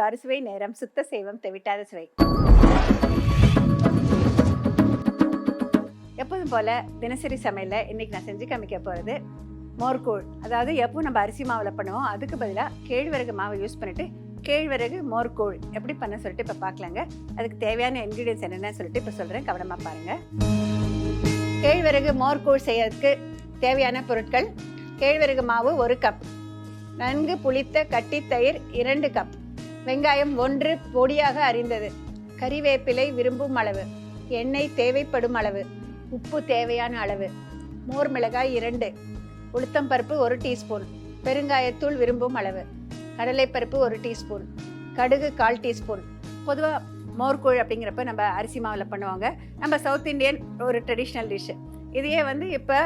அறுசுவை நேரம். சுத்த செய்வம் தெவிட்டாத சுவை. எப்போதும் போல தினசரி சமையல்ல இன்னைக்கு நான் செஞ்சு காமிக்க போகிறது மோர்கூழ். அதாவது எப்போ நம்ம அரிசி மாவில் பண்ணுவோம், அதுக்கு பதிலாக கேழ்வரகு மாவை யூஸ் பண்ணிட்டு கேழ்வரகு மோர்கூழ் எப்படி பண்ண சொல்லிட்டு இப்போ பார்க்கலாங்க. அதுக்கு தேவையான இன்க்ரீடியன்ஸ் என்னென்னு சொல்லிட்டு இப்போ சொல்கிறேன், கவனமாக பாருங்கள். கேழ்வரகு மோர்கூழ் செய்யறதுக்கு தேவையான பொருட்கள்: கேழ்வரகு மாவு 1 கப், நன்கு புளித்த கட்டி தயிர் 2 கப், வெங்காயம் 1 பொடியாக அரிந்தது, கறிவேப்பிலை விரும்பும் அளவு, எண்ணெய் தேவைப்படும் அளவு, உப்பு தேவையான அளவு, மோர் மிளகாய் 2, உளுத்தம்பருப்பு 1 டீஸ்பூன், பெருங்காயத்தூள் விரும்பும் அளவு, கடலைப்பருப்பு 1 டீஸ்பூன், கடுகு 1/4 டீஸ்பூன். பொதுவாக மோர்கூழ் அப்படிங்கிறப்ப நம்ம அரிசி மாவில் பண்ணுவாங்க. நம்ம சவுத் இண்டியன் ஒரு ட்ரெடிஷ்னல் டிஷ்ஷு. இதையே இப்போ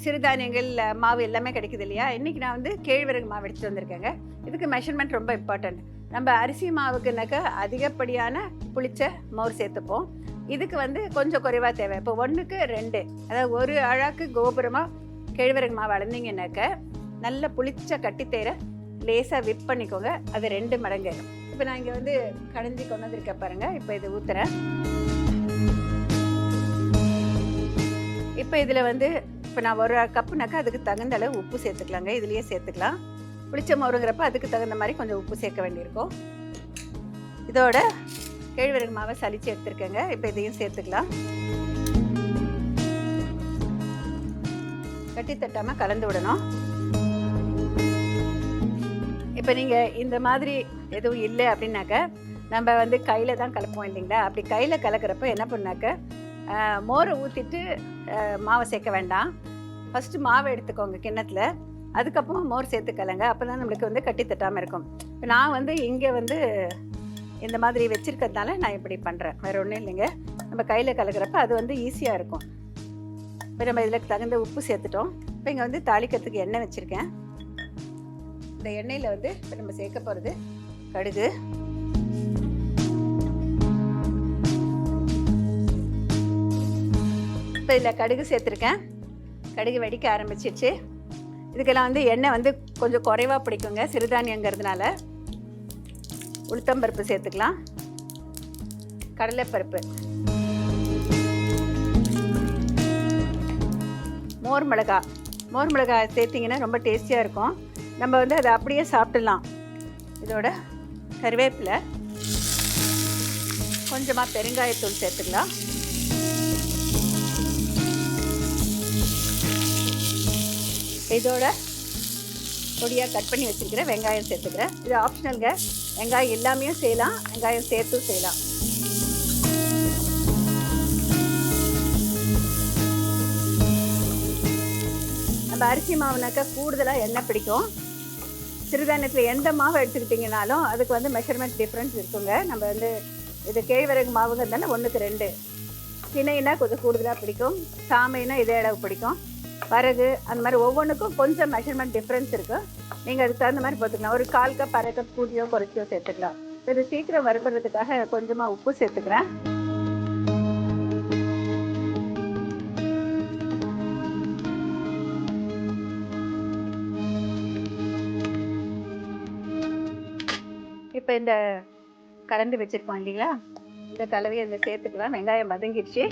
சிறுதானியங்கள் மாவு எல்லாமே கிடைக்குது இல்லையா? இன்றைக்கி நான் கேழ்வரகு மாவு எடுத்துகிட்டு வந்திருக்கேங்க. இதுக்கு மெஷர்மெண்ட் ரொம்ப இம்பார்ட்டண்ட். நம்ம அரிசி மாவுக்குனாக்கா அதிகப்படியான புளிச்ச மோர் சேர்த்துப்போம். இதுக்கு கொஞ்சம் குறைவாக தேவை. இப்போ 1க்கு 2, அதாவது 1 அழாக்கு கோபுரமாக கேழ்வரகு மாவு அளந்தீங்கன்னாக்க நல்ல புளிச்ச கட்டித்தயிரை லேசாக விப் பண்ணிக்கோங்க. அது 2 மடங்கு. இப்போ நான் இங்கே கடைஞ்சி கொண்டு வந்திருக்கேன் பாருங்கள். இப்போ இது ஊற்றுறேன். இப்போ இதில் இப்போ நான் 1 கப்புனாக்கா அதுக்கு தகுந்த அளவு உப்பு சேர்த்துக்கலாங்க. இதுலேயே சேர்த்துக்கலாம். புளிச்ச மோருங்கிறப்ப அதுக்கு தகுந்த மாதிரி கொஞ்சம் உப்பு சேர்க்க வேண்டியிருக்கும். இதோட கேழ்வரகு மாவை சலிச்சு எடுத்துருக்கேங்க. இப்போ இதையும் சேர்த்துக்கலாம். கட்டி தட்டாமல் கலந்து விடணும். இப்போ நீங்கள் இந்த மாதிரி எதுவும் இல்லை அப்படின்னாக்க நம்ம கையில் தான் கலப்போம் இல்லைங்களா? அப்படி கையில் கலக்கிறப்ப என்ன பண்ணாக்க மோரை ஊற்றிட்டு மாவை சேர்க்க வேண்டாம். ஃபஸ்ட்டு மாவை எடுத்துக்கோங்க கிண்ணத்தில், அதுக்கப்புறம் மோர் சேர்த்து கலங்க. அப்போ தான் நம்மளுக்கு கட்டி தட்டாமல் இருக்கும். இப்போ நான் இங்கே இந்த மாதிரி வச்சுருக்கிறதுனால நான் இப்படி பண்ணுறேன், வேறு ஒன்றும் இல்லைங்க. நம்ம கையில் கலக்கிறப்ப அது ஈஸியாக இருக்கும். இப்போ நம்ம இதில் தகுந்த உப்பு சேர்த்துட்டோம். இப்போ இங்கே தாளிக்கிறதுக்கு எண்ணெய் வச்சுருக்கேன். இந்த எண்ணெயில் இப்போ நம்ம சேர்க்க போகிறது கடுகு, இப்போ இதில் கடுகு சேர்த்துருக்கேன். கடுகு வெடிக்க ஆரம்பிச்சிடுச்சு. இதுக்கெல்லாம் எண்ணெய் கொஞ்சம் குறைவாக பிடிக்குங்க சிறுதானியங்கிறதுனால. உளுத்தம்பருப்பு சேர்த்துக்கலாம், கடலைப்பருப்பு, மோர் மிளகாய் சேர்த்திங்கன்னா ரொம்ப டேஸ்டியாக இருக்கும். நம்ம அதை அப்படியே சாப்பிடலாம். இதோட கறிவேப்பிலை, கொஞ்சமாக பெருங்காயத்தூள் சேர்த்துக்கலாம். இதோட பொடியாக கட் பண்ணி வச்சுருக்கிற வெங்காயம் சேர்த்துக்கிறேன். இது ஆப்ஷனல்ங்க. வெங்காயம் எல்லாமே செய்யலாம், வெங்காயம் சேர்த்தும் செய்யலாம். நம்ம அரிசி மாவுனாக்கா கூடுதலாக எண்ணெய் பிடிக்கும். சிறுதானியத்தில் எந்த மாவு எடுத்துக்கிட்டிங்கனாலும் அதுக்கு மெஷர்மெண்ட் டிஃப்ரென்ஸ் இருக்குங்க. நம்ம இது கேழ்வரகு மாவுங்கிறதுனால 1க்கு 2, திணைனா கொஞ்சம் கூடுதலாக பிடிக்கும், சாமைனா இதே அளவு பிடிக்கும், வரகு அந்த மாதிரி ஒவ்வொன்றுக்கும் கொஞ்சம் மெஷர்மெண்ட் டிஃப்ரென்ஸ் இருக்குது. நீங்கள் அதுக்கு தகுந்த மாதிரி பார்த்துக்கலாம். ஒரு 1/4 கப் 1/2 கப் கூட்டியோ குறைச்சியோ சேர்த்துக்கலாம். இது சீக்கிரம் வறுக்கிறதுக்காக கொஞ்சமாக உப்பு சேர்த்துக்கிறேன். இப்போ இந்த கலந்து வச்சுருக்கோம் இல்லைங்களா, இந்த கலவையை இதில் சேர்த்துக்கலாம். வெங்காயம் வதங்கிடுச்சு.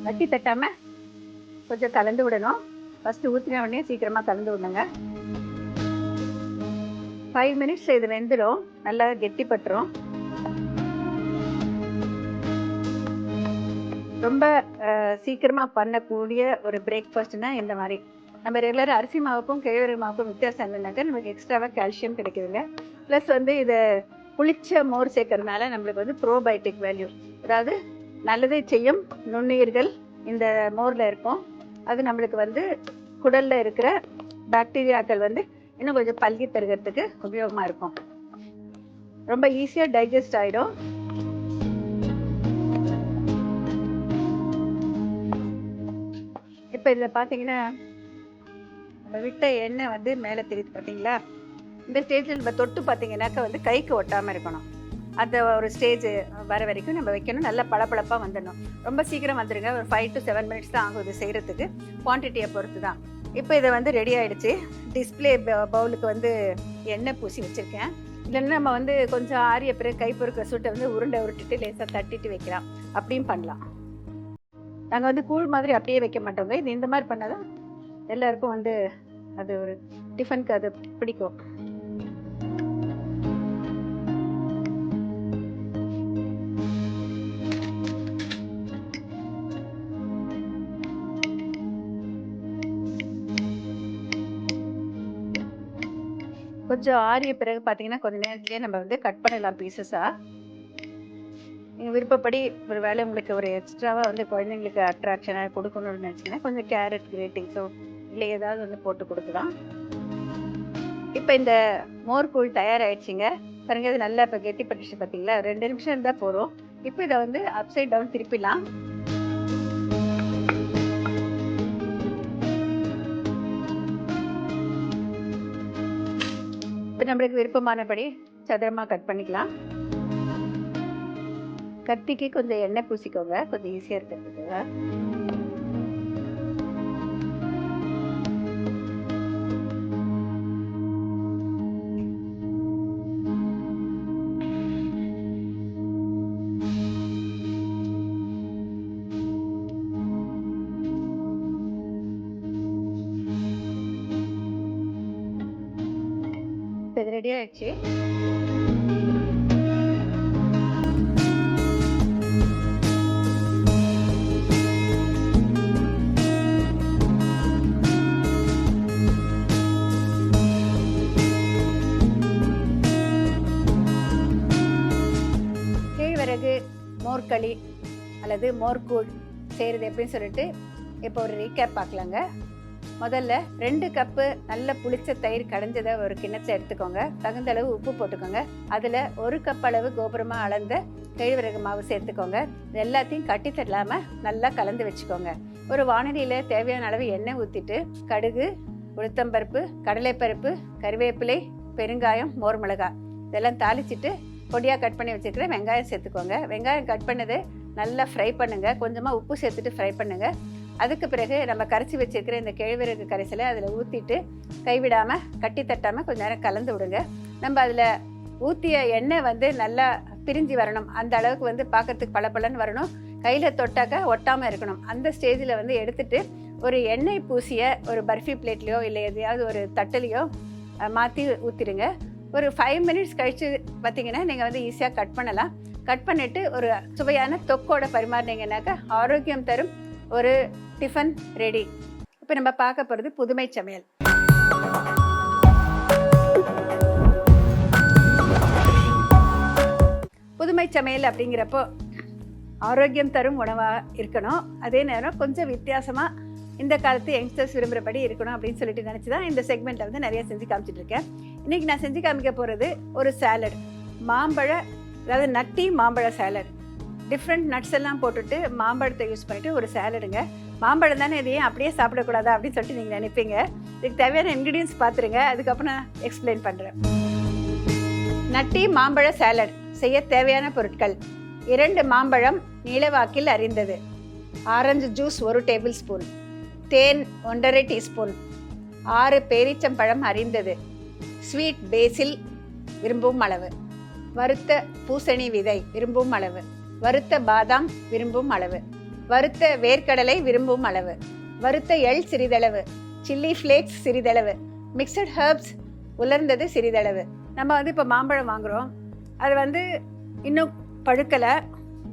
கட்டி தட்டாமல் கொஞ்சம் கலந்து விடணும். ஃபஸ்ட்டு ஊற்றின உடனே சீக்கிரமாக கலந்து விடணுங்க. 5 மினிட்ஸ் இது வெந்துடும், நல்லா கெட்டிப்பட்டுரும். ரொம்ப சீக்கிரமாக பண்ணக்கூடிய ஒரு பிரேக்ஃபாஸ்ட்னால் இந்த மாதிரி. நம்ம ரெகுலராக அரிசி மாவுக்கும் கேழ்வரகு மாவுக்கும் வித்தியாசம் என்னன்னாக்கா நமக்கு எக்ஸ்ட்ராவாக கால்சியம் கிடைக்குதுங்க. ப்ளஸ் இதை புளிச்ச மோர் சேர்க்கறதுனால நம்மளுக்கு ப்ரோபயோட்டிக் வேல்யூ, அதாவது நல்லதை செய்யும் நுண்ணுயிர்கள் இந்த மோரில் இருக்கும். அது நம்மளுக்கு குடலில் இருக்கிற பாக்டீரியாக்கள் இன்னும் கொஞ்சம் பல்கி தருகிறதுக்கு உபயோகமாக இருக்கும். ரொம்ப ஈஸியாக டைஜஸ்ட் ஆகிடும். இப்போ இதில் பார்த்தீங்கன்னா நம்ம விட்ட எண்ணெய் மேலே தெரியுது பார்த்தீங்களா? இந்த ஸ்டேஜில் நம்ம தொட்டு பார்த்தீங்கன்னாக்கா கைக்கு ஒட்டாமல் இருக்கணும். அந்த ஒரு ஸ்டேஜ் வர வரைக்கும் நம்ம வைக்கணும். நல்லா பளபளப்பாக வந்துடணும். ரொம்ப சீக்கிரம் வந்துடுங்க. ஒரு 5 to 7 minutes தான் ஆகும் இது செய்கிறதுக்கு, குவான்டிட்டியை பொறுத்து தான். இப்போ இதை வந்து ரெடி ஆகிடுச்சு. டிஸ்பிளே பவுலுக்கு வந்து எண்ணெய் பூசி வச்சுருக்கேன். இல்லைன்னா நம்ம வந்து கொஞ்சம் ஆரிய பிறகு கை பொறுக்கிற சூட்டை வந்து உருண்டை உருட்டிட்டு லேசாக தட்டிட்டு வைக்கலாம். அப்படியும் பண்ணலாம். நாங்கள் வந்து கூழ் மாதிரி அப்படியே வைக்க மாட்டோங்க. இது இந்த மாதிரி பண்ணால் தான் எல்லாருக்கும் வந்து அது ஒரு டிஃபனுக்கு அது பிடிக்கும். கொஞ்சம் ஆறிய பிறகு பார்த்தீங்கன்னா கொஞ்சம் நேரத்துலேயே நம்ம வந்து கட் பண்ணலாம் பீசஸாக. நீங்கள் விருப்பப்படி ஒரு வேளை உங்களுக்கு ஒரு எக்ஸ்ட்ராவாக வந்து குழந்தைங்களுக்கு அட்ராக்ஷனாக கொடுக்கணும்னு நினச்சிங்கன்னா கொஞ்சம் கேரட் கிரேட்டிங்ஸோ இல்லை ஏதாவது வந்து போட்டு கொடுக்கலாம். இப்போ இந்த மோர் கூழ் தயாராகிடுச்சிங்க. பாருங்க, இது நல்லா இப்போ கெட்டிப்பட்டுச்சு பார்த்தீங்களா? 2 நிமிஷம் இருந்தால் போதும். இப்போ இதை வந்து அப்சைட் டவுன் திருப்பிடலாம். இப்போ நம்மளுக்கு விருப்பமானபடி சதுரமாக கட் பண்ணிக்கலாம். கத்திக்கு கொஞ்சம் எண்ணெய் பூசிக்கோங்க, கொஞ்சம் ஈஸியாக இருக்கிறதுக்கு. இது ரெடி ஆயிடுச்சு. கேழ்வரகு மோர்களி அல்லது மோர்கூழ் செய்கிறது எப்படின்னு சொல்லிட்டு இப்போ ஒரு ரீகேப் பார்க்கலாங்க. முதல்ல 2 கப்பு நல்ல புளிச்ச தயிர் கடைஞ்சதை ஒரு கிண்ணத்தை எடுத்துக்கோங்க. தகுந்த அளவு உப்பு போட்டுக்கோங்க. அதில் 1 கப் அளவு கோபுரமாக அளந்த கேழ்வரகு மாவு சேர்த்துக்கோங்க. இது எல்லாத்தையும் கட்டி தள்ளாமல் நல்லா கலந்து வச்சுக்கோங்க. ஒரு வானலியில் தேவையான அளவு எண்ணெய் ஊற்றிட்டு கடுகு, உளுத்தம்பருப்பு, கடலைப்பருப்பு, கறிவேப்பிலை, பெருங்காயம், மோர் மிளகாய் இதெல்லாம் தாளிச்சிட்டு பொடியாக கட் பண்ணி வச்சுருக்கிற வெங்காயம் சேர்த்துக்கோங்க. வெங்காயம் கட் பண்ணது நல்லா ஃப்ரை பண்ணுங்கள். கொஞ்சமாக உப்பு சேர்த்துட்டு ஃப்ரை பண்ணுங்கள். அதுக்கு பிறகு நம்ம கரைச்சி வச்சுருக்கிற இந்த கேழ்வரகு கரைசலை அதில் ஊற்றிட்டு கைவிடாமல் கட்டி தட்டாமல் கொஞ்சம் நேரம் கலந்து விடுங்க. நம்ம அதில் ஊற்றிய எண்ணெய் வந்து நல்லா பிரிஞ்சு வரணும். அந்த அளவுக்கு வந்து பார்க்கறதுக்கு பளபளன்னு வரணும். கையில் தொட்டாக்க ஒட்டாமல் இருக்கணும். அந்த ஸ்டேஜில் வந்து எடுத்துட்டு ஒரு எண்ணெய் பூசிய ஒரு பர்ஃபி பிளேட்லையோ இல்லை எதையாவது ஒரு தட்டலையோ மாற்றி ஊற்றிடுங்க. ஒரு 5 minutes கழித்து பார்த்தீங்கன்னா நீங்கள் வந்து ஈஸியாக கட் பண்ணலாம். கட் பண்ணிவிட்டு ஒரு சுவையான தொக்கோட பரிமாறினீங்கன்னாக்கா ஆரோக்கியம் தரும் ஒரு டிஃபன் ரெடி. இப்போ நம்ம பார்க்க போகிறது புதுமை சமையல். புதுமை சமையல் அப்படிங்கிறப்போ ஆரோக்கியம் தரும் உணவாக இருக்கணும். அதே நேரம் கொஞ்சம் வித்தியாசமாக இந்த காலத்து யங்ஸ்டர்ஸ் விரும்புகிறபடி இருக்கணும் அப்படின்னு சொல்லிட்டு நினச்சி தான் இந்த செக்மெண்ட்டை வந்து நிறைய செஞ்சு காமிச்சிட்ருக்கேன். இன்றைக்கி நான் செஞ்சு காமிக்க போகிறது ஒரு சாலட், அதாவது நட்டி மாம்பழ சாலட். டிஃப்ரெண்ட் நட்ஸ் எல்லாம் போட்டுட்டு மாம்பழத்தை யூஸ் பண்ணிவிட்டு ஒரு சாலடுங்க. மாம்பழம் தானே, இதையே அப்படியே சாப்பிடக்கூடாதா அப்படின்னு சொல்லிட்டு நீங்கள் நினைப்பீங்க. இதுக்கு தேவையான இன்க்ரீடியன்ஸ் பார்த்துருங்க, அதுக்கப்புறம் நான் எக்ஸ்பிளைன் பண்ணுறேன். நட்டி மாம்பழ சாலட் செய்ய தேவையான பொருட்கள்: 2 மாம்பழம் நீளவாக்கில் அரிந்தது, ஆரஞ்சு ஜூஸ் 1 டேபிள் ஸ்பூன், தேன் 1½ டீஸ்பூன், 6 பேரீச்சம்பழம் அரிந்தது, ஸ்வீட் பேசில் விரும்பும் அளவு, வறுத்த பூசணி விதை விரும்பும் அளவு, வறுத்த பாதாம் விரும்பும் அளவு, வறுத்த வேர்க்கடலை விரும்பும் அளவு, வறுத்த எள் சிறிதளவு, சில்லி ஃப்ளேக்ஸ் சிறிதளவு, மிக்சட் ஹர்ப்ஸ் உலர்ந்தது சிறிதளவு. நம்ம வந்து இப்போ மாம்பழம் வாங்குகிறோம், அது வந்து இன்னும் பழுக்கலை,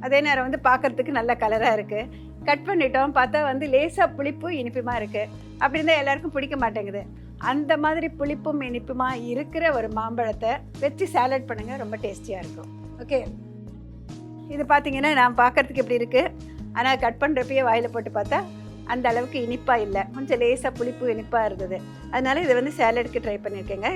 அதே நேரம் வந்து பார்க்குறதுக்கு நல்ல கலராக இருக்குது. கட் பண்ணிட்டோம், பார்த்தா வந்து லேசாக புளிப்பு இனிப்புமாக இருக்குது. அப்படி இருந்தால் எல்லாருக்கும் பிடிக்க மாட்டேங்குது. அந்த மாதிரி புளிப்பும் இனிப்புமா இருக்கிற ஒரு மாம்பழத்தை வச்சு சாலட் பண்ணுங்கள், ரொம்ப டேஸ்டியாக இருக்கும். ஓகே, இது பார்த்தீங்கன்னா நான் பார்க்குறதுக்கு எப்படி இருக்குது, ஆனால் கட் பண்ணுறப்பயே வாயில் போட்டு பார்த்தா அந்த அளவுக்கு இனிப்பாக இல்லை, கொஞ்சம் லேசாக புளிப்பு இனிப்பாக இருந்தது. அதனால் இதை வந்து சாலடுக்கு ட்ரை பண்ணியிருக்கேங்க.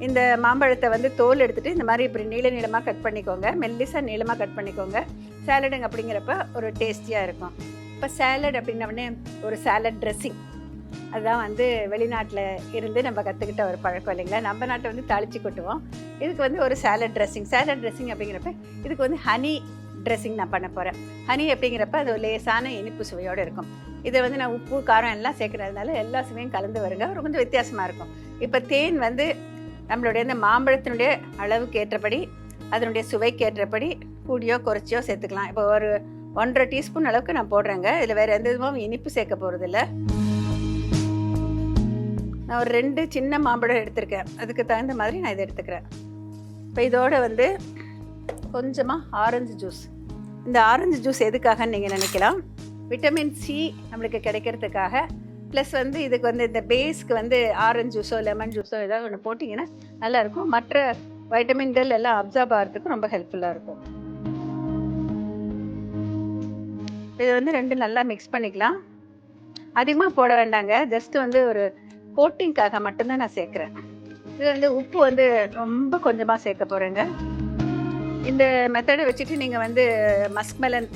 இந்த மாம்பழத்தை வந்து தோல் எடுத்துகிட்டு இந்த மாதிரி இப்படி நீளமாக கட் பண்ணிக்கோங்க, மெல்லிசாக நீளமாக கட் பண்ணிக்கோங்க. சாலடுங்க அப்படிங்கிறப்ப ஒரு டேஸ்டியாக இருக்கும். இப்போ சாலட் அப்படின்னே ஒரு சாலட் ட்ரெஸ்ஸிங் அதுதான் வந்து வெளிநாட்டில் இருந்து நம்ம கற்றுக்கிட்ட ஒரு பழக்கம் இல்லைங்களா. நம்ம நாட்டை வந்து தாளித்து கொட்டுவோம். இதுக்கு வந்து ஒரு சாலட் ட்ரெஸ்ஸிங் அப்படிங்கிறப்ப இதுக்கு வந்து ஹனி ட்ரெஸ்ஸிங் நான் பண்ண போகிறேன். ஹனி அப்படிங்கிறப்ப அது ஒரு லேசான இனிப்பு சுவையோடு இருக்கும். இதை வந்து நான் உப்பு காரம் எல்லாம் சேர்க்குறதுனால எல்லா சுவையும் கலந்து வருங்க, ஒரு கொஞ்சம் வித்தியாசமாக இருக்கும். இப்போ தேன் வந்து நம்மளுடைய இந்த மாம்பழத்தினுடைய அளவுக்கு ஏற்றபடி அதனுடைய சுவைக்கு ஏற்றபடி கூடியோ குறைச்சியோ சேர்த்துக்கலாம். இப்போ ஒரு 1.5 டீஸ்பூன் அளவுக்கு நான் போடுறேங்க. இதில் வேறு எந்த விதமும் இனிப்பு சேர்க்க போகிறதில்ல. நான் ஒரு 2 சின்ன மாம்பழம் எடுத்திருக்கேன், அதுக்கு தகுந்த மாதிரி நான் இதை எடுத்துக்கிறேன். இப்போ இதோடு வந்து கொஞ்சமாக ஆரஞ்சு ஜூஸ். இந்த ஆரஞ்சு ஜூஸ் எதுக்காகன்னு நீங்கள் நினைக்கலாம், விட்டமின் சி நம்மளுக்கு கிடைக்கிறதுக்காக, ப்ளஸ் வந்து இதுக்கு வந்து இந்த பேஸ்க்கு வந்து ஆரஞ்சு ஜூஸோ லெமன் ஜூஸோ ஏதாவது ஒன்று போட்டிங்கன்னா நல்லாயிருக்கும். மற்ற வைட்டமின்கள் எல்லாம் அப்சார்ப் ஆகிறதுக்கு ரொம்ப ஹெல்ப்ஃபுல்லாக இருக்கும். இதை வந்து 2 நல்லா மிக்ஸ் பண்ணிக்கலாம். அதிகமாக போட வேண்டாங்க, ஜஸ்ட் வந்து ஒரு கோட்டிங்காக மட்டும்தான் நான் சேர்க்குறேன். இது வந்து உப்பு வந்து ரொம்ப கொஞ்சமாக சேர்க்க போகிறேங்க. இந்த மெத்தடை வச்சுட்டு நீங்கள் வந்து மஸ்க்மெலன்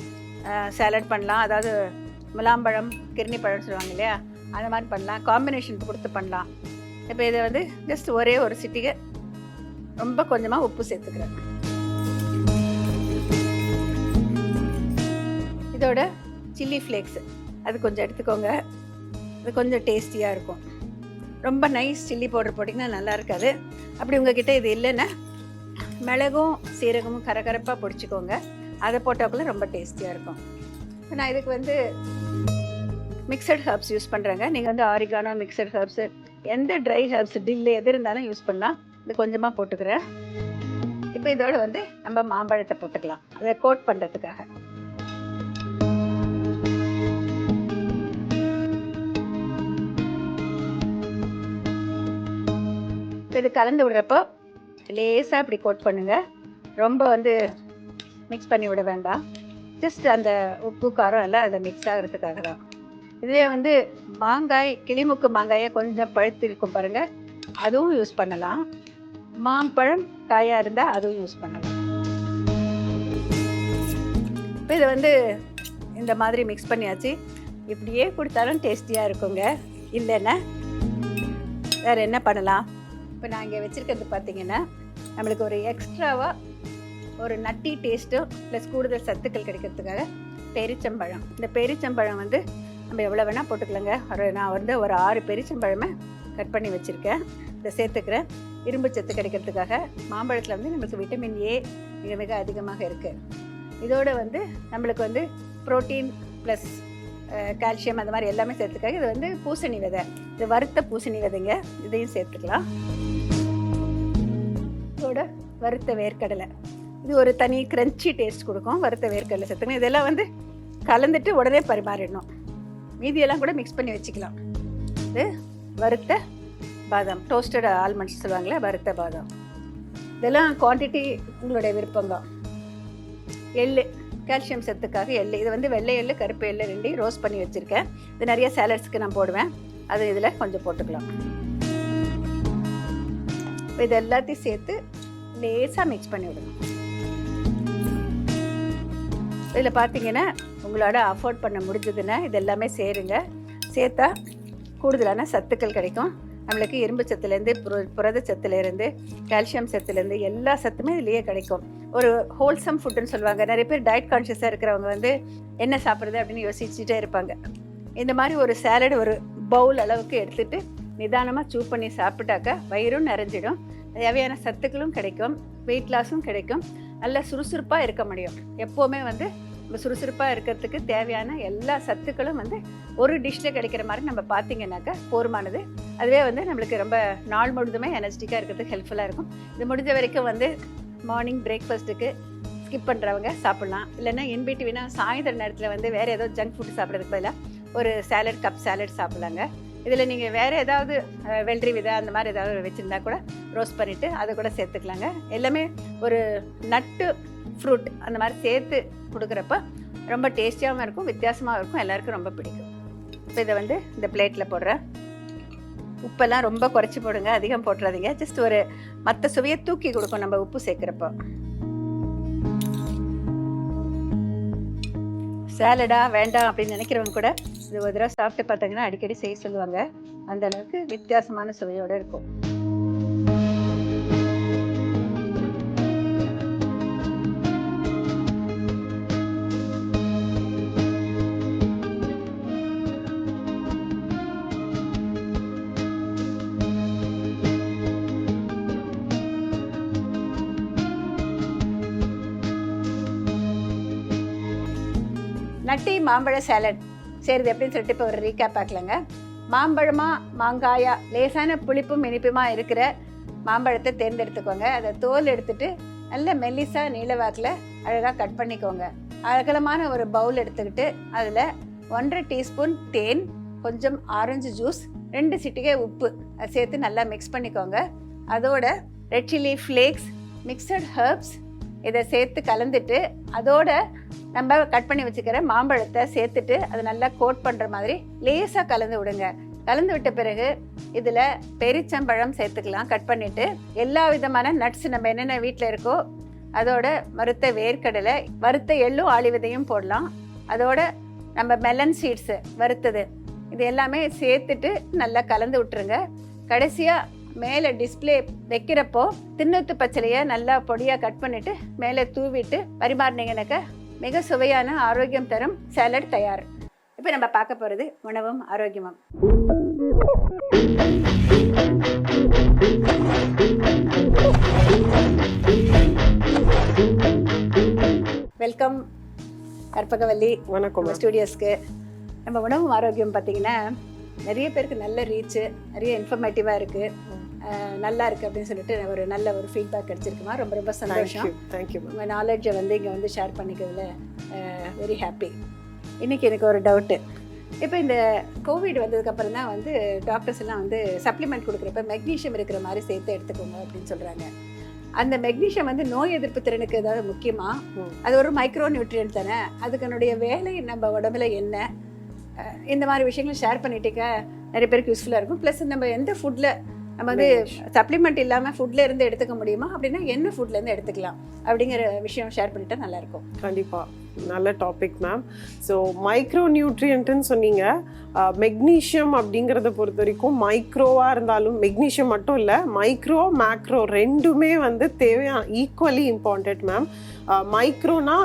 சாலட் பண்ணலாம், அதாவது முலாம்பழம் கிர்னி பழம்னு சொல்லுவாங்க இல்லையா, அந்த மாதிரி பண்ணலாம், காம்பினேஷன் கொடுத்து பண்ணலாம். இப்போ இதை வந்து ஜஸ்ட் ஒரே ஒரு சிட்டிகை ரொம்ப கொஞ்சமாக உப்பு சேர்த்துக்கிறேன். இதோட சில்லி ஃப்ளேக்ஸ் அது கொஞ்சம் எடுத்துக்கோங்க, அது கொஞ்சம் டேஸ்டியாக இருக்கும். ரொம்ப நைஸ் சில்லி பவுடர் போட்டிங்கன்னா நல்லா இருக்காது. அப்படி உங்ககிட்ட இது இல்லைன்னா மிளகும் சீரகமும் கரகரப்பாக பொடிச்சிக்கோங்க, அதை போட்டாக்குள்ள ரொம்ப டேஸ்டியாக இருக்கும். நான் இதுக்கு வந்து மிக்சட் ஹர்ப்ஸ் யூஸ் பண்ணுறேங்க. நீங்கள் வந்து ஆரிகானோ, மிக்சட் ஹர்ப்ஸு, எந்த ட்ரை ஹர்ப்ஸ் டில்லு எது இருந்தாலும் யூஸ் பண்ணலாம். இது கொஞ்சமாக போட்டுக்கிறேன். இப்போ இதோடு வந்து நம்ம மாம்பழத்தை போட்டுக்கலாம், அதை கோட் பண்ணுறதுக்காக. இது கலந்து விடுறப்போ லேசாக இப்படி கோட் பண்ணுங்கள், ரொம்ப வந்து மிக்ஸ் பண்ணி விட வேண்டாம். ஜஸ்ட் அந்த உப்பு காரம் எல்லாம் அதை மிக்ஸ் ஆகிறதுக்காக தான். இதுவே வந்து மாங்காய், கிளிமுக்கு மாங்காயை கொஞ்சம் பழுத்து இருக்கும் பாருங்கள், அதுவும் யூஸ் பண்ணலாம். மாம்பழம் காயாக இருந்தால் அதுவும் யூஸ் பண்ணலாம். இப்போ இதை வந்து இந்த மாதிரி மிக்ஸ் பண்ணியாச்சு. இப்படியே கொடுத்தாலும் டேஸ்டியாக இருக்குங்க. இல்லைன்னா வேறு என்ன பண்ணலாம், இப்போ நான் இங்கே வச்சுருக்கிறது பார்த்தீங்கன்னா நம்மளுக்கு ஒரு எக்ஸ்ட்ராவாக ஒரு நட்டி டேஸ்ட்டும் ப்ளஸ் கூடுதல் சத்துக்கள் கிடைக்கிறதுக்காக பெரிச்சம்பழம். இந்த பெரிச்சம்பழம் வந்து நம்ம எவ்வளோ வேணால் போட்டுக்கலாங்க. நான் வந்து ஒரு 6 பெரிச்சம்பழமே கட் பண்ணி வச்சுருக்கேன், இதை சேர்த்துக்கிறேன். இரும்பு சத்து கிடைக்கிறதுக்காக. மாம்பழத்தில் வந்து நம்மளுக்கு விட்டமின் ஏ மிக மிக அதிகமாக இருக்குது. இதோடு வந்து நம்மளுக்கு வந்து ப்ரோட்டீன் ப்ளஸ் கால்சியம் அந்த மாதிரி எல்லாமே சேர்த்துக்காக. இது வந்து பூசணி விதை, இது வறுத்த பூசணி விதைங்க, இதையும் சேர்த்துக்கலாம். இதோட வறுத்த வேர்க்கடலை, இது ஒரு தனி கிரன்ச்சி டேஸ்ட் கொடுக்கும். வறுத்த வேர்க்கடலை சேர்த்துக்கணும். இதெல்லாம் வந்து கலந்துட்டு உடனே பரிமாறிடணும். மீதியெல்லாம் கூட மிக்ஸ் பண்ணி வச்சுக்கலாம். இது வறுத்த பாதாம், டோஸ்டட் ஆல்மண்ட்ஸ் சொல்லுவாங்களே, வறுத்த பாதாம். இதெல்லாம் குவான்டிட்டி உங்களுடைய விருப்பங்க. எள்ளு, கால்சியம் சத்துக்காக எள்ளு. இது வந்து வெள்ளை எள்ளு, கருப்பு எள்ளு 2 ரோஸ்ட் பண்ணி வச்சுருக்கேன். இது நிறைய சாலட்ஸ்க்கு நான் போடுவேன், அது இதில் கொஞ்சம் போட்டுக்கலாம். இது எல்லாத்தையும் சேர்த்து லேசாக மிக்ஸ் பண்ணி விடணும். இதில் பார்த்தீங்கன்னா உங்களோட அஃபோர்ட் பண்ண முடிஞ்சதுன்னா இது எல்லாமே சேருங்க. சேர்த்தா கூடுதலான சத்துக்கள் கிடைக்கும். நம்மளுக்கு இரும்பு சத்துலேருந்து புரத சத்துலேருந்து கால்சியம் சத்துலேருந்து எல்லா சத்துமே இதுலேயே கிடைக்கும். ஒரு ஹோல்சம் ஃபுட்டுன்னு சொல்லுவாங்க. நிறைய பேர் டயட் கான்ஷியஸாக இருக்கிறவங்க வந்து என்ன சாப்பிட்றது அப்படின்னு யோசிச்சுட்டே இருப்பாங்க. இந்த மாதிரி ஒரு சாலட் ஒரு பவுல் அளவுக்கு எடுத்துகிட்டு நிதானமாக சூப் பண்ணி சாப்பிட்டாக்கா வயிறும் நிறைஞ்சிடும், தேவையான சத்துக்களும் கிடைக்கும், வெயிட் லாஸும் கிடைக்கும், நல்ல சுறுசுறுப்பாக இருக்க முடியும். எப்போவுமே வந்து நம்ம சுறுசுறுப்பாக இருக்கிறதுக்கு தேவையான எல்லா சத்துக்களும் வந்து ஒரு டிஷ்ஷில் கிடைக்கிற மாதிரி நம்ம பார்த்திங்கனாக்கா போதுமானது. அதுவே வந்து நம்மளுக்கு ரொம்ப நாள் முழுதுமே எனர்ஜிட்டிக்காக இருக்கிறதுக்கு ஹெல்ப்ஃபுல்லாக இருக்கும். இது முடிஞ்ச வரைக்கும் வந்து மார்னிங் பிரேக்ஃபாஸ்ட்டுக்கு ஸ்கிப் பண்ணுறவங்க சாப்பிட்லாம். இல்லைன்னா இன்பிட்வீனாக சாயந்தர நேரத்தில் வந்து வேறு ஏதோ ஜங்க் ஃபுட் சாப்பிட்றதுக்கு பதிலாக ஒரு சாலட், கப் சாலட் சாப்பிட்லாங்க. இதில் நீங்கள் வேறு ஏதாவது வெள்ளரி விதை அந்த மாதிரி ஏதாவது வச்சுருந்தா கூட ரோஸ்ட் பண்ணிவிட்டு அதை கூட சேர்த்துக்கலாங்க. எல்லாமே ஒரு நட்டு ஃப்ரூட் அந்த மாதிரி சேர்த்து கொடுக்குறப்ப ரொம்ப டேஸ்டியாகவும் இருக்கும், வித்தியாசமாகவும் இருக்கும், எல்லாருக்கும் ரொம்ப பிடிக்கும். இப்போ இதை வந்து இந்த பிளேட்டில் போடுறேன். உப்பெல்லாம் ரொம்ப குறைச்சி போடுங்க, அதிகம் போட்டுறாதீங்க. ஜஸ்ட் ஒரு மற்ற சுவையை தூக்கி கொடுக்கும் நம்ம உப்பு சேர்க்குறப்போ. சேலடாக வேண்டாம் அப்படின்னு நினைக்கிறவங்க கூட இது ஒரு தடவை சாப்பிட்டு பார்த்தீங்கன்னா அடிக்கடி செய்ய சொல்லுவாங்க. அந்த அளவுக்கு வித்தியாசமான சுவையோடு இருக்கும். நட்டி மாம்பழ சாலட் செய்கிறது எப்படின்னு சொல்லிட்டு இப்போ ஒரு ரீகேப் பார்க்கலாங்க. மாங்காயா லேசான புளிப்பும் இனிப்புமா இருக்கிற மாம்பழத்தை தேர்ந்தெடுத்துக்கோங்க. அதை தோல் எடுத்துட்டு நல்ல மெல்லிசாக நீளவாக்கில் அழகாக கட் பண்ணிக்கோங்க. அகலமான ஒரு பவுல் எடுத்துக்கிட்டு அதில் 1.5 டீஸ்பூன் தேன், கொஞ்சம் ஆரஞ்சு ஜூஸ், 2 சிட்டிகை உப்பு அதை சேர்த்து நல்லா மிக்ஸ் பண்ணிக்கோங்க. அதோட red chilli flakes, mixed herbs இதை சேர்த்து கலந்துட்டு அதோட நம்ம கட் பண்ணி வச்சுக்கிற மாம்பழத்தை சேர்த்துட்டு அதை நல்லா கோட் பண்ணுற மாதிரி லேசாக கலந்து விடுங்க. கலந்து விட்ட பிறகு இதில் பெரிச்சம்பழம் சேர்த்துக்கலாம். கட் பண்ணிவிட்டு எல்லா விதமான நட்ஸ் நம்ம என்னென்ன வீட்டில் இருக்கோ அதோட வறுத்த வேர்க்கடலை, வறுத்த எள்ளும் ஆலிவிதையும் போடலாம். அதோட நம்ம மெலன் சீட்ஸு வறுத்தது இது எல்லாமே சேர்த்துட்டு நல்லா கலந்து விட்டுருங்க. கடைசியாக மேலே டிஸ்பிளே வைக்கிறப்போ தின்னத்து பச்சலையை நல்லா பொடியாக கட் பண்ணிவிட்டு மேலே தூவிட்டு பரிமாறினீங்கன்னாக்க மிக சுவையான ஆரோக்கியம் தரும் சாலட் தயார். இப்போ நம்ம பார்க்க போகிறது உணவும் ஆரோக்கியமும். வெல்கம் கற்பகவல்லி. வணக்கம் ஸ்டூடியோஸ்க்கு. நம்ம உணவும் ஆரோக்கியம் பார்த்தீங்கன்னா நிறைய பேருக்கு நல்ல ரீச்சு, நிறைய இன்ஃபர்மேட்டிவாக இருக்குது, நல்லா இருக்குது அப்படின்னு சொல்லிட்டு ஒரு நல்ல ஒரு ஃபீட்பேக் கிடச்சிருக்குமா. ரொம்ப ரொம்ப சந்தோஷம். தேங்க்யூ. உங்கள் நாலேஜை வந்து இங்கே வந்து ஷேர் பண்ணிக்கிறதுல வெரி ஹாப்பி. இன்றைக்கி எனக்கு ஒரு டவுட்டு. இப்போ இந்த கோவிட் வந்ததுக்கப்புறம் தான் வந்து டாக்டர்ஸ் எல்லாம் வந்து சப்ளிமெண்ட் கொடுக்குறப்ப மெக்னீஷியம் இருக்கிற மாதிரி சேர்த்து எடுத்துக்கோங்க அப்படின்னு சொல்கிறாங்க. அந்த மெக்னீஷியம் வந்து நோய் எதிர்ப்பு திறனுக்கு ஏதாவது முக்கியமாக? அது ஒரு மைக்ரோ நியூட்ரியன்ட் தானே, அதுக்கனுடைய வேலை நம்ம உடம்புல என்ன, இந்த மாதிரி விஷயங்களும் ஷேர் பண்ணிட்டீங்க. நிறைய பேருக்கு யூஸ்ஃபுல்லாக இருக்கும். ப்ளஸ் நம்ம எந்த ஃபுட்டில் நம்ம வந்து சப்ளிமெண்ட் இல்லாமல் ஃபுட்டில் இருந்து எடுத்துக்க முடியுமா, அப்படின்னா என்ன ஃபுட்லேருந்து எடுத்துக்கலாம் அப்படிங்கிற விஷயம் ஷேர் பண்ணிட்டா நல்லாயிருக்கும். கண்டிப்பாக நல்ல டாபிக் மேம். ஸோ மைக்ரோ நியூட்ரியன்ட்டுன்னு சொன்னீங்க. மெக்னீஷியம் அப்படிங்கிறத பொறுத்த வரைக்கும் மைக்ரோவாக இருந்தாலும் மெக்னீஷியம் மட்டும் இல்லை, மைக்ரோ மேக்ரோ ரெண்டுமே வந்து தேவையான ஈக்குவலி இம்பார்ட்டன்ட் மேம். மைக்ரோனா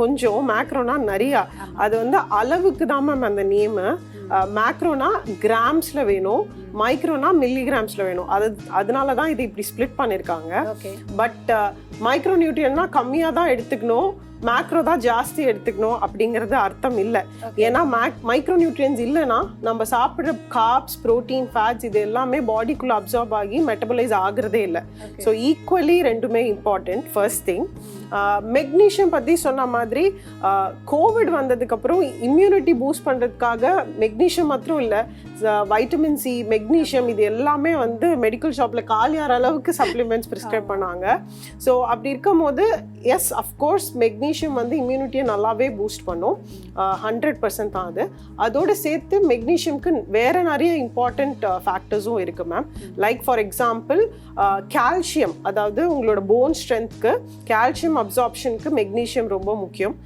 கொஞ்சம், மேக்ரோனா நிறையா. அது வந்து அளவுக்கு தான் மேம் அந்த நேமு. மேக்ரோனா கிராம்ஸில் வேணும், மைக்ரோனா மில்லிகிராம்ஸில் வேணும். அதனால தான் இது இப்படி ஸ்ப்ளிட் பண்ணியிருக்காங்க. பட் மைக்ரோ நியூட்ரியன்னா கம்மியாக தான் எடுத்துக்கணும், மேக்ரோ தான் ஜாஸ்தி எடுத்துக்கணும் அப்படிங்கிறது அர்த்தம் இல்லை. ஏன்னா மைக்ரோ நியூட்ரியன்ஸ் இல்லைன்னா நம்ம சாப்பிட்ற கார்ப்ஸ், ப்ரோட்டீன், ஃபேட்ஸ் இது எல்லாமே பாடிக்குள்ளே அப்சார்ப் ஆகி மெட்டபலைஸ் ஆகுறதே இல்லை. ஸோ ஈக்குவலி ரெண்டுமே இம்பார்ட்டன்ட். ஃபர்ஸ்ட் திங், மெக்னீஷியம் பற்றி சொன்ன மாதிரி கோவிட் வந்ததுக்கப்புறம் இம்யூனிட்டி பூஸ்ட் பண்ணுறதுக்காக மெக்னீஷியம் மாத்திரம் இல்லை, வைட்டமின் சி, மெக்னீஷியம் இது எல்லாமே வந்து மெடிக்கல் ஷாப்பில் காலியாகிற அளவுக்கு சப்ளிமெண்ட்ஸ் ப்ரிஸ்கிரைப் பண்ணாங்க. ஸோ அப்படி இருக்கும் போது எஸ் அஃப்கோர்ஸ் மெக்னீஷியம் வந்து இம்யூனிட்டியை நல்லாவே பூஸ்ட் பண்ணும். 100% தான் அது. அதோடு சேர்த்து மெக்னீஷியம்க்கு வேறு நிறைய இம்பார்ட்டண்ட் ஃபேக்டர்ஸும் இருக்குது ma'am. Like for example calcium, அதாவது உங்களோட போன் ஸ்ட்ரென்த்க்கு, கால்சியம் அப்சார்ப்ஷனுக்கு மெக்னீஷியம் ரொம்ப முக்கியம்.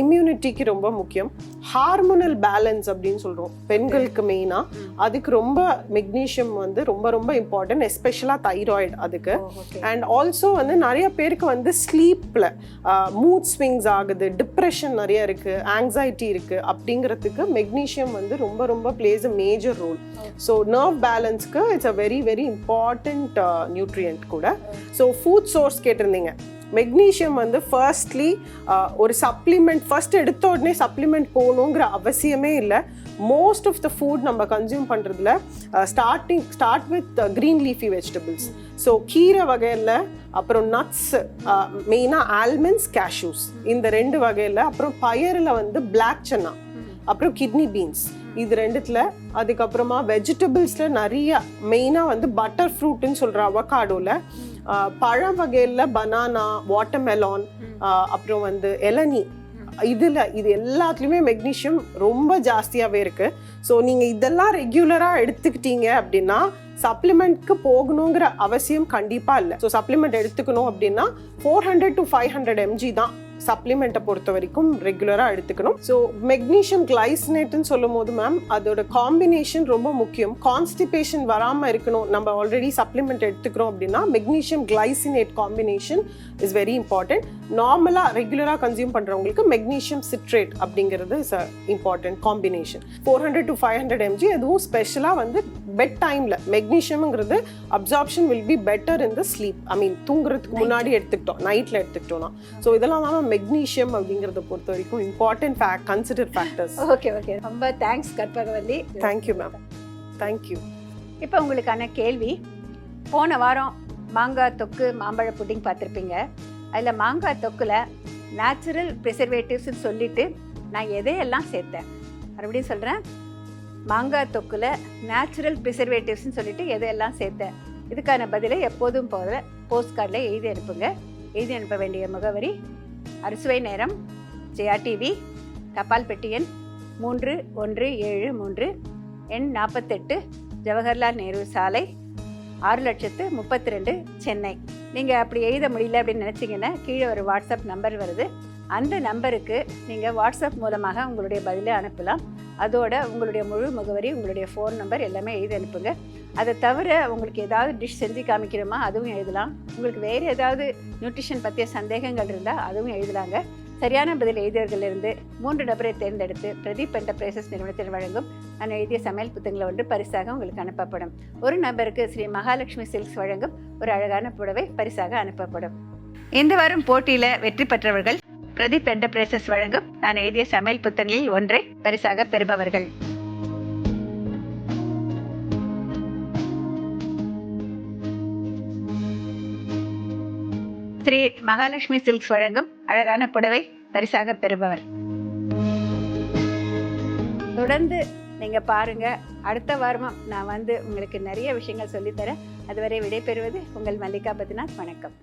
இம்யூனிட்டிக்கு ரொம்ப முக்கியம். ஹார்மோனல் பேலன்ஸ் அப்படின்னு சொல்கிறோம் பெண்களுக்கு மெயினாக, அதுக்கு ரொம்ப மெக்னீஷியம் வந்து ரொம்ப ரொம்ப இம்பார்ட்டன்ட், எஸ்பெஷலாக தைராய்டு அதுக்கு. அண்ட் ஆல்சோ வந்து நிறைய பேருக்கு வந்து ஸ்லீப்பில் மூட் ஸ்விங்ஸ் ஆகுது, டிப்ரெஷன் நிறைய இருக்குது, ஆங்ஸைட்டி இருக்குது, அப்படிங்கிறதுக்கு மெக்னீஷியம் வந்து ரொம்ப ரொம்ப plays a major role. So nerve பேலன்ஸ்க்கு it's a very very important nutrient கூட. ஸோ ஃபுட் சோர்ஸ் கேட்டிருந்தீங்க. மெக்னீஷியம் வந்து ஃபர்ஸ்ட்லி ஒரு சப்ளிமெண்ட், ஃபர்ஸ்ட் எடுத்த உடனே சப்ளிமெண்ட் போகணுங்கிற அவசியமே இல்லை. மோஸ்ட் ஆஃப் த ஃபுட் நம்ம கன்சியூம் பண்ணுறதுல start with green leafy vegetables. So கீரை வகையில், அப்புறம் நட்ஸ், மெயினாக ஆல்மண்ட்ஸ், கேஷ்யூஸ், இந்த 2 வகையில், அப்புறம் பயரில் வந்து பிளாக் சன்னா, அப்புறம் கிட்னி பீன்ஸ், இது 2த்துல. அதுக்கப்புறமா வெஜிடபிள்ஸில் நிறைய மெயினாக வந்து பட்டர் ஃப்ரூட்டுன்னு சொல்கிற அவகாடோவில், பழ வகையில் பனானா, வாட்டர்மெலான், அப்புறம் வந்து இளநீ, இது எல்லாத்துலேயுமே மெக்னீஷியம் ரொம்ப ஜாஸ்தியாகவே இருக்குது. ஸோ நீங்கள் இதெல்லாம் ரெகுலராக எடுத்துக்கிட்டீங்க அப்படின்னா சப்ளிமெண்ட்க்கு போகணுங்கிற அவசியம் கண்டிப்பாக இல்லை. ஸோ சப்ளிமெண்ட் எடுத்துக்கணும் அப்படின்னா 400 to 500 mg தான் சப்ளிமெண்ட்டை பொறுத்த வரைக்கும் ரெகுலராக எடுத்துக்கணும். ஸோ மெக்னீஷியம் கிளைசினேட்னு சொல்லும் போது மேம் அதோட காம்பினேஷன் ரொம்ப முக்கியம். கான்ஸ்டிபேஷன் வராமல் இருக்கணும், நம்ம ஆல்ரெடி சப்ளிமெண்ட் எடுத்துக்கிறோம் அப்படின்னா magnesium glycinate combination is very important. நார்மலாக ரெகுலராக கன்சியூம் பண்ணுறவங்களுக்கு மெக்னீஷியம் சிட்ரேட் அப்படிங்கிறது is a important combination. 400 to 500 mg. எதுவும் ஸ்பெஷலாக வந்து பெட் டைமில் மெக்னீஷியம்ங்கிறது absorption will be better in the sleep. I mean தூங்குறதுக்கு முன்னாடி எடுத்துக்கிட்டோம், நைட்டில் எடுத்துக்கிட்டோம்னா. ஸோ இதெல்லாம் தான் மெக்னீஷியம் அப்படிங்கிறத பொறுத்த வரைக்கும் important consider factors. Okay okay, ரொம்ப thanks Karpagavalli. Thank you ma'am, thank you. இப்போ உங்களுக்கான கேள்வி, போன வாரம் மாங்காய் தொக்கு மாம்பழ புட்டிங் பார்த்துருப்பீங்க. அதில் மாங்காய் தொக்கில் நேச்சுரல் ப்ரிசர்வேட்டிவ்ஸ்ன்னு சொல்லிட்டு நான் எதையெல்லாம் சேர்த்தேன், மறுபடியும் சொல்கிறேன். மாங்காய் தொக்கில் நேச்சுரல் ப்ரிசர்வேட்டிவ்ஸ்ன்னு சொல்லிட்டு எதையெல்லாம் சேர்த்தேன், இதுக்கான பதிலை எப்போதும் போல போஸ்ட் கார்டில் எழுதி அனுப்புங்க. எழுதி அனுப்ப வேண்டிய முகவரி அறுசுவை நேரம், ஜெயா டிவி, தபால் பெட்டி எண் 3173, எண் 48, ஜவஹர்லால் நேரு சாலை, 6,32,000, சென்னை. நீங்கள் அப்படி எழுத முடியல அப்படின்னு நினச்சிங்கன்னா கீழே ஒரு வாட்ஸ்அப் நம்பர் வருது. அந்த நம்பருக்கு நீங்கள் வாட்ஸ்அப் மூலமாக உங்களுடைய பதிலை அனுப்பலாம். அதோட உங்களுடைய முழு முகவரி, உங்களுடைய ஃபோன் நம்பர் எல்லாமே எழுதி அனுப்புங்க. அதை தவிர உங்களுக்கு ஏதாவது டிஷ் செஞ்சு காமிக்கிறோமா அதுவும் எழுதலாம். உங்களுக்கு வேறு ஏதாவது நியூட்ரிஷன் பற்றிய சந்தேகங்கள் இருந்தால் அதுவும் எழுதலாங்க. சரியான பதில் எழுதியவர்களிலிருந்து 3 நபரை தேர்ந்தெடுத்து பிரதீப் என்டர்பிரைசஸ் நிறுவனத்தில் வழங்கும் நான் எழுதிய சமையல் புத்தகங்கள் ஒன்று பரிசாக உங்களுக்கு அனுப்பப்படும். ஒரு நபருக்கு ஸ்ரீ மகாலட்சுமி சில்க்ஸ் வழங்கும் ஒரு அழகான புடவை பரிசாக அனுப்பப்படும். இந்த வாரம் போட்டியில் வெற்றி பெற்றவர்கள் பிரதீப் என்டர்பிரைசஸ் வழங்கும் நான் எழுதிய சமையல் புத்தகங்களில் ஒன்றை பரிசாக பெறுபவர்கள். ஸ்ரீ மகாலட்சுமி சில்க்ஸ் வழங்கும் அழகான புடவை பரிசாக பெறுபவர். தொடர்ந்து நீங்க பாருங்க. அடுத்த வாரமும் நான் வந்து உங்களுக்கு நிறைய விஷயங்கள் சொல்லித்தரேன். அதுவரை விடைபெறுவது உங்கள் மல்லிகா பத்நாத். வணக்கம்.